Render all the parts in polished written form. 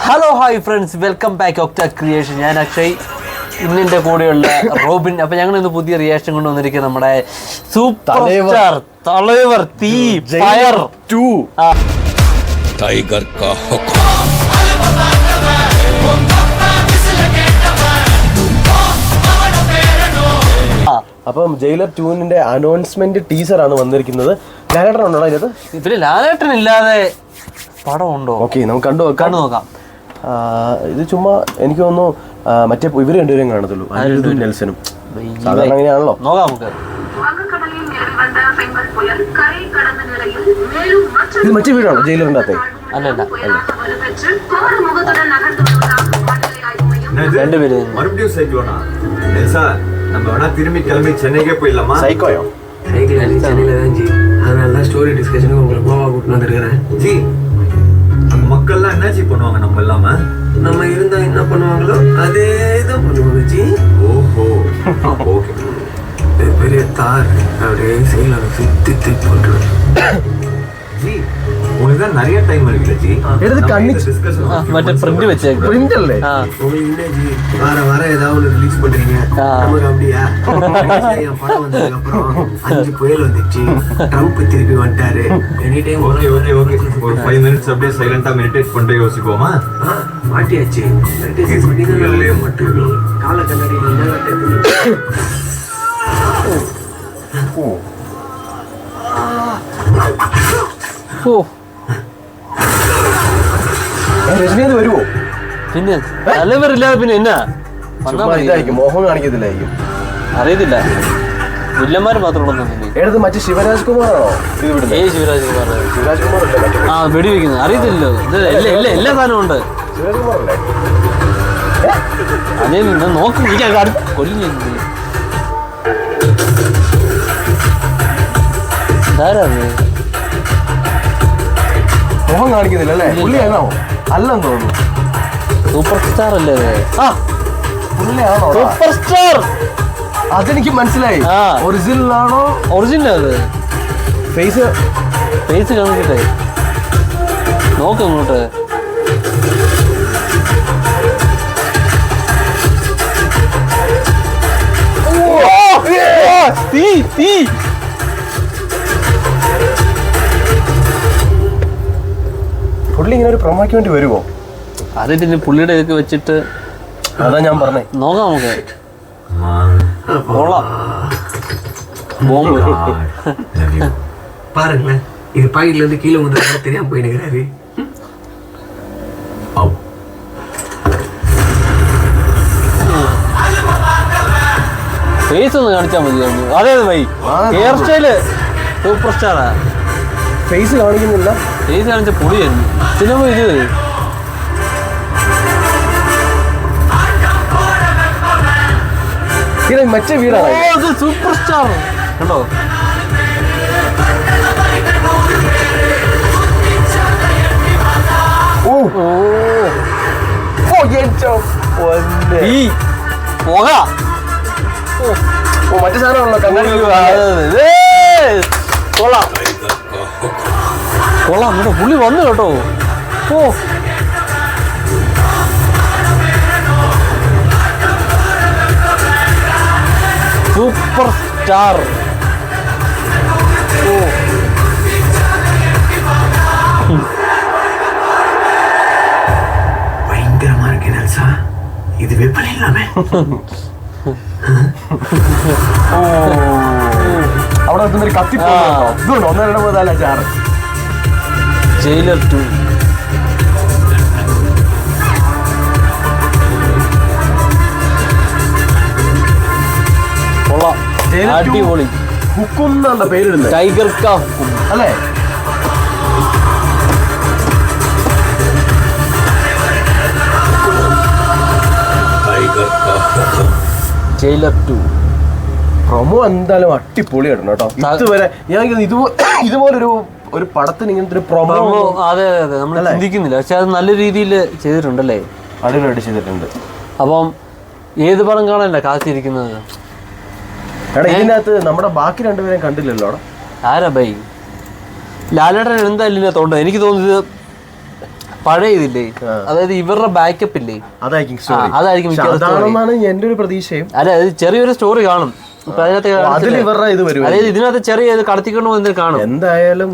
Hello hi friends, welcome back ഒക്ട creation. ഞാൻ അക്ഷയ്, ഇന്നിൻ്റെ കൂടെയുള്ള റോബിൻ. അപ്പോൾ ഞങ്ങൾ ഇന്ന് പുതിയ റിയാക്ഷൻ കൊണ്ടുവന്നിരിക്കുക നമ്മുടെ സൂപ്പർ സ്റ്റാർ തലൈവർ തീ ഫയർ 2 टाइगर का हुक्म. അപ്പം ജയിലർ 2-ന്റെ അനൗൺസ്മെന്റ് ടീസർ ആണ് വന്നിരിക്കുന്നത്. ലാലേട്ടൻ ഉണ്ടോ അതിനകത്ത്? ഇവര് ലാലേട്ടൻ ഇല്ലാതെ പടം ഉണ്ടോ? ഓക്കെ, നമുക്ക് കണ്ടു നോക്കാം. ഇത് ചുമ്മാ എനിക്ക് തോന്നുന്നു മറ്റേ ഇവര് രണ്ടുപേരും കാണത്തുള്ളൂ, അനിരുദ്ധും നെൽസനും. സാധാരണ അങ്ങനെയാണല്ലോ. നോക്കാം നമുക്ക്. ഇത് മറ്റേ വീടാണോ ജയിലറിന്റെ അകത്തെ? അല്ലല്ല, மறுபடியும் சைக்ளோனா நெல்சா நம்ம வேணா திரும்பி கிளம்பி சென்னைக்கே போயிடலாமா? സൈക്കോയോ? சென்னையில தான் ஜி, அதனால தான் ஸ்டோரி டிஸ்கஷனுக்கு உங்களை கோவா கூட்டிட்டு வந்திருக்கிறேன். ஜி, அங்க மக்கள்லாம் என்னாச்சு பண்ணுவாங்க நம்ம இல்லாம? நம்ம இருந்தா என்ன பண்ணுவாங்களோ அதே தான் பண்ணுவாங்க ஜி. ஓஹோ, ஓகே. பெரிய தார் அப்படியே சைடில் சுத்தி போட்டுருவேன். ஜி, உங்களுக்கு தான் நிறைய டைம் இருக்குல்ல ஜி. എടുത്ത് കണ്ണി മറ്റേ പ്രിന്റ് വെച്ചേക്ക്. പ്രിന്റ് അല്ലേ? உங்களுக்கு என்ன ஜி, வார ஏதாவது ஒன்று ரிலீஸ் பண்றீங்க, நமக்கு அப்படியா? என் படம் வந்ததுக்கு அப்புறம் 5 புயல் வந்துச்சு, ட்ரம்ப் திருப்பி வந்துட்டாரு. எனி டைம் ஓகே ஒரு 5 மினிட்ஸ் அப்படியே சைலண்டா மெடிடேட் பண்ணிட்டு யோசிப்போமா? மாட்டியாச்சு. மட்டும் கால கண்ணாடி രജനി അത് വരുമോ? പിന്നെ തലൈവർ ഇല്ലാതെ പിന്നെ എന്നാ ഇതായിരിക്കും, മോഹം കാണിക്കത്തില്ലായിരിക്കും. അറിയത്തില്ല. വില്ലന്മാര് മാത്രം ഉണ്ടെന്നു. എടുത്ത് മറ്റേ ശിവരാജ് കുമാറാണോ ഇത് വിടുന്നത്? ശിവരാജ് കുമാർ. ശിവരാജ് കുമാർ അല്ലേ മറ്റേ? ആ, വെടിവെക്കുന്നത് അറിയത്തില്ലല്ലോ. ഇത് എല്ലാ സാധനവും ഉണ്ട്. ശിവരാജ് കുമാർ അല്ലേ? അതേ നോക്കി കൊല്ലും. മോഹം കാണിക്കുന്നില്ല അല്ലേ? പുള്ളിയാണോ? അല്ലെന്ന് തോന്നുന്നു. സൂപ്പർ സ്റ്റാർ അല്ലേ? ആ, പുള്ളിയാണോ? Super star. അതെനിക്ക് മനസ്സിലായി. ഒറിജിനൽ ആണോ? ഒറിജിനൽ. അത് ഫേസ് കാണിക്കട്ടെ, നോക്ക് ഇങ്ങോട്ട്. തീ പുള്ളി ഇങ്ങനെ ഒരു പ്രൊമോയ്ക്ക് വേണ്ടി വരുമോ? അതിന് പുള്ളിയുടെ ഇതൊക്കെ വെച്ചിട്ട് അതാ ഞാൻ പറഞ്ഞേ. നോക്കാം നമുക്ക്. കൊള്ളാം. ബോംബ് பாருங்களேன், இது பாக்கெட்ல இருந்து கீழே வந்து தெரியாம போயிடுறாரு. ഫേസ് ഒന്ന് കാണിച്ചാൽ മതിയായിരുന്നു. അതെ ബൈ, ഹെയർ സ്റ്റൈല് സൂപ്പർ സ്റ്റാറാ. ഫേസ് കാണിക്കുന്നില്ല. ഫേസ് കാണിച്ച പൊളിയായിരുന്നു. സിനിമ ഇത് മറ്റേ വീടാണ്. സൂപ്പർ സ്റ്റാർ കണ്ടോ? മറ്റേ സാധനമാണല്ലോ കണ്ണാടി. കൊള്ളാം കൊള്ളാം കേട്ടോ, പുള്ളി വന്നു കേട്ടോ. ഓ, സൂപ്പർ സ്റ്റാർ. ഓ, பயங்கரமா இருக்கு நெல்சா, இதுவே பண்ணிடலாமே. അവിടെ ഒരു കത്തി ഇതുണ്ട്. 1 2 3 4 5 6. ജയിലർ 2. കൊള്ളാം, അടിപൊളി. ഹുക്കും എന്നാണ് പേരിടുന്നത്. ടൈഗർ കാ ഹുക്കും അല്ലേ? टाइगर का हुक्म. ജയിലർ 2 പ്രൊമോ എന്തായാലും അടിപൊളിയായിരുന്നു കേട്ടോ. ഇതുവരെ ഞാൻ ഇതുപോലൊരു പടത്തിന് ഇങ്ങനത്തെ ഒരു പ്രൊമോ. അതെ നമ്മൾ ചിന്തിക്കുന്നില്ല, പക്ഷെ അത് നല്ല രീതിയിൽ ചെയ്തിട്ടുണ്ടല്ലേ, അടിപൊളിയായിട്ട് ചെയ്തിട്ടുണ്ട്. അപ്പം ഏത് പടം കാണാനല്ല കാത്തിരിക്കുന്നത്. എടാ, ഇതിനകത്ത് നമ്മുടെ ബാക്കി രണ്ടുപേരെയും കണ്ടില്ലല്ലോ. ആരാ ബൈ? ലാലേട്ടൻ എന്തായാലും ഇതിനകത്തുണ്ട്. എനിക്ക് തോന്നുന്നത് പഴയ ഇതില്ലേ, അതായത് ഇവരുടെ ബാക്കപ്പ് ഇല്ലേ, അതായിരിക്കും story. അതായിരിക്കും പക്ഷെ അതാണെന്നാണ് എന്റെ ഒരു പ്രതീക്ഷയും. അല്ല അത് ചെറിയൊരു സ്റ്റോറി കാണും. ഇപ്പൊ അതിനകത്ത് അതിൽ ഇവരുടെ ഇത് വരും. അതായത് ഇതിനകത്ത് ചെറിയ ഇത് കടത്തിക്കൊണ്ട് വന്നിട്ട് കാണും. എന്തായാലും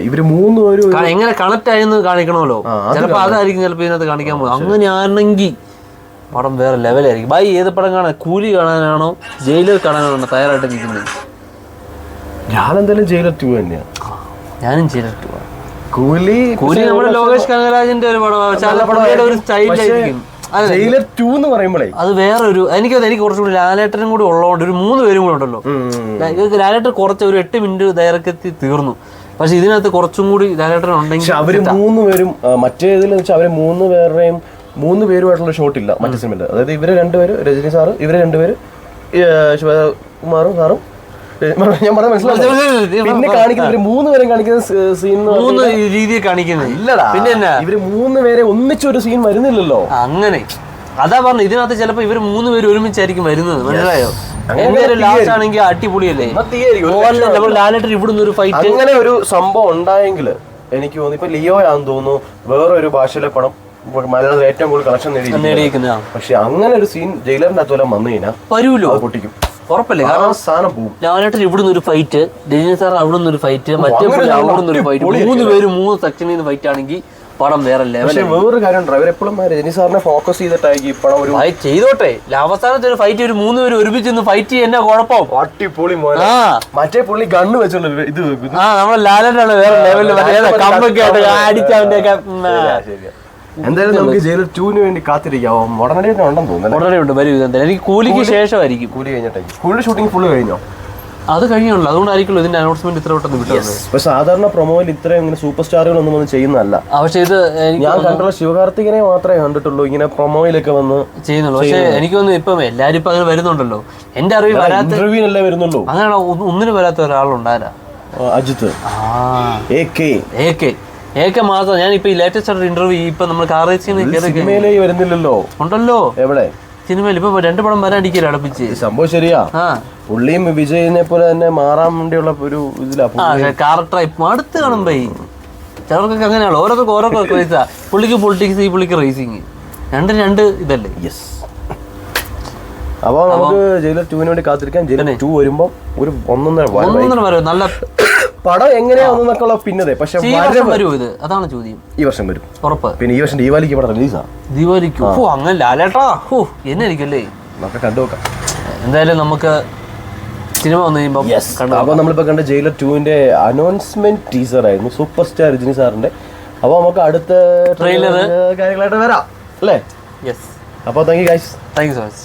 ഇവര് മൂന്നുപേരും എങ്ങനെ കണക്ട് ആയെന്ന് കാണിക്കണമല്ലോ. ചിലപ്പോ അതായിരിക്കും ചിലപ്പോ ഇതിനകത്ത് കാണിക്കാൻ പോകും. അങ്ങനെയാണെങ്കിൽ പടം വേറെ ലെവലായിരിക്കും. ബൈ ഏത് പടം കാണാൻ, കൂലി കാണാനാണോ ജയിലർ കാണാനാണോ തയ്യാറായിട്ട് നിൽക്കുന്നത്? ഞാനെന്തായാലും ജയിലർ 2 തന്നെയാണ്. ഞാനും ജയിലർ 2. കൂലി നമ്മുടെ ലോകേഷ് കനകരാജിന്റെ ഒരു പടം, ഒരു സ്റ്റൈലായിരിക്കും. ജയിലർ 2 എന്ന് പറയുമ്പോഴേ അത് വേറൊരു എനിക്ക് കുറച്ചുകൂടി ലാലേട്ടനും കൂടി ഉള്ളതുകൊണ്ട് ഒരു 3 പേരും കൂടെ ഉണ്ടല്ലോ. ലാലേട്ടൻ കുറച്ച് ഒരു 8 മിനിറ്റ് ദൈർഘ്യത്തിൽ തീർന്നു. പക്ഷെ ഇതിനകത്ത് കുറച്ചും കൂടി ലാലേട്ടൻ ഉണ്ടെങ്കിൽ അവര് 3 പേരും മറ്റേതിൽ വെച്ചാൽ അവര് 3 പേരുമായിട്ടുള്ള ഷോട്ട് ഇല്ല മറ്റേ സിനിമയിൽ. അതായത് ഇവര് 2 പേര്, രജനി സാറ്, ഇവര് 2 പേര്, ശിവകുമാറും സാറും, ഞാൻ പറഞ്ഞ മനസ്സിലായി. പിന്നെ കാണിക്കുന്ന 3 പേരും കാണിക്കുന്ന സീൻ 3 രീതിയിൽ കാണിക്കുന്നത് ഇല്ലടാ. പിന്നെ ഇവര് 3 പേരെ ഒന്നിച്ചൊരു സീൻ വരുന്നില്ലല്ലോ. അങ്ങനെ അതാ പറഞ്ഞു. ഇതിനകത്ത് ചിലപ്പോ ഇവര് 3 പേര് ഒരുമിച്ചായിരിക്കും വരുന്നത്. മനസ്സിലായോ? എന്തായാലും ലാസ്റ്റ് ആണെങ്കിൽ അടിപൊളിയല്ലേ. ലാലേട്ടൻ ഇവിടുന്ന് ഒരു ഫൈറ്റ്, അങ്ങനെ ഒരു സംഭവം ഉണ്ടായെങ്കിൽ എനിക്ക് തോന്നുന്നു ഇപ്പൊ ലിയോ ആണെന്ന് തോന്നുന്നു വേറൊരു ഭാഷയിലെ പടം മലയാളത്തിൽ ഏറ്റവും കൂടുതൽ കളക്ഷൻ നേടിയിരിക്കുന്ന. പക്ഷെ അങ്ങനെ ഒരു സീൻ ജയിലറിന്റെ അകത്ത് വല്ലതും വന്നു കഴിഞ്ഞാൽ വരൂലോ, പൊട്ടിക്കും ഉറപ്പല്ലേ. കാരണം സാധനം പോകും. ലാലേട്ടൻ ഇവിടുന്ന് ഒരു ഫൈറ്റ്, രജനി സാർ അവിടുന്ന് ഒരു ഫൈറ്റ്, മറ്റേ അവിടുന്ന് ഒരു ഫൈറ്റ്, 3 പേര് 3 സെക്ഷനിൽ നിന്ന് ഫൈറ്റ് ആണെങ്കിൽ പടം വേറെ ലെവൽ. പക്ഷെ വേറൊരു കാര്യം ഉണ്ട്, അവരെപ്പോഴും രജനി സാറിനെ ഫോക്കസ് ചെയ്തിട്ടായിരിക്കും ഈ പടം ഒരു ചെയ്തോട്ടെ. അവസാനത്തെ ഒരു ഫൈറ്റ് ഒരു 3 പേര് ഒരുമിച്ച് നിന്ന് ഫൈറ്റ് ചെയ്യുന്ന കുഴപ്പം. അടിപൊളി മറ്റേ പുള്ളി ഗണ്ണ് വെച്ചുള്ള ഇത് നമ്മുടെ ലാലേട്ടാണ് വേറെ ലെവലിൽ കമ്പൊക്കെ അടിച്ചവന്റെ ഒക്കെ. എന്തായാലും നമുക്ക് ജയിലർ 2 വേണ്ടി കാത്തിരിക്കാം. ഉടനടി ഉണ്ടെന്ന് തോന്നുന്നു. ഉടനെ ഉണ്ട്, വരും. എന്തായാലും എനിക്ക് കൂലിക്ക് ശേഷമായിരിക്കും. കൂലി കഴിഞ്ഞിട്ടായിരിക്കും. കൂലിയുടെ ഷൂട്ടിംഗ് ഫുള്ള് കഴിഞ്ഞോ? അത് കഴിഞ്ഞുള്ളൂ. അതുകൊണ്ടായിരിക്കുമല്ലോ ഇതിന്റെ അനൗൺസ്മെന്റ് ഇത്ര പെട്ടെന്ന് വിട്ടത്. പക്ഷെ സാധാരണ പ്രൊമോയിൽ ഇത്രയും ഇങ്ങനെ സൂപ്പർ സ്റ്റാറുകളൊന്നും ഒന്നും ചെയ്യുന്നതല്ല. പക്ഷെ ഇത് ഞാൻ കണ്ടുള്ള ശിവകാർത്തികനെ മാത്രമേ കണ്ടിട്ടുള്ളൂ ഇങ്ങനെ പ്രൊമോയിലൊക്കെ വന്ന് ചെയ്യുന്നുള്ളൂ. പക്ഷെ എനിക്ക് തോന്നുന്നു ഇപ്പം എല്ലാരും ഇപ്പൊ അങ്ങനെ വരുന്നുണ്ടല്ലോ. എന്റെ അറിവ് വരാത്ത ഇന്റർവ്യൂവിനല്ലേ വരുന്നുള്ളൂ. അങ്ങനെയാണോ? ഒന്നിനും വരാത്ത ഒരാളുണ്ടാരാ? അജിത്ത് AK മാത്രം. ഞാൻ ഇപ്പൊ ഈ ലേറ്റസ്റ്റ് ആയിട്ട് ഇന്റർവ്യൂ ഇപ്പൊ നമ്മൾ കാർ സിനിമയിലേ വരുന്നില്ലല്ലോ. ഉണ്ടല്ലോ എവിടെ സിനിമയിൽ ഇപ്പൊ 2 പടം വരാണ്ടിരിക്കല്ലോ അടുപ്പിച്ച്. സംഭവം ശരിയാ. പുള്ളിയും വിജയിനെ പോലെ തന്നെ മാറാൻ വേണ്ടിയുള്ള ഒരു ഇതിലാ കാർ ടൈപ്പ് അടുത്ത് കാണുമ്പോ ചിലർക്കൊക്കെ അങ്ങനെയാണല്ലോ. ഓരോരുത്തർക്ക് ഓരോ ക്രൈസാ. പുള്ളിക്ക് പൊളിറ്റിക്സ്, ഈ പുള്ളിക്ക് റേസിങ്. 2 ഇതല്ലേ. യെസ്. അപ്പൊ നമുക്ക് ജയിലർ 2 വേണ്ടി കാത്തിരിക്കാം. ജയിലർ 2 വരുമ്പോ ഒരു 1.5 വരും. നല്ല പടം എങ്ങനെയാണെന്നൊക്കെ പിന്നതെ. പക്ഷെ വരും ഇത്, അതാണ് ചോദ്യം. ഈ വർഷം വരും ഉറപ്പ്. പിന്നെ ഈ വർഷം ദീപാവലിക്ക് പടം റിലീസാ. ദീപാവലിക്ക് അങ്ങനെ ലാലേട്ടാ എന്നായിരിക്കല്ലേ. നമുക്ക് കണ്ടുനോക്കാം. എന്തായാലും നമുക്ക് സിനിമ വന്നു കഴിയുമ്പോൾ. അപ്പൊ നമ്മളിപ്പോ കണ്ട ജയിലർ 2 അനൗൺസ്മെന്റ് ടീസർ ആയിരുന്നു, സൂപ്പർ സ്റ്റാർ രജനി സാറിന്റെ. അപ്പൊ നമുക്ക് അടുത്ത ട്രെയിലർ കാര്യങ്ങളായിട്ട് വരാം അല്ലേ? യെസ്. അപ്പൊ thank you guys. Thank you so much.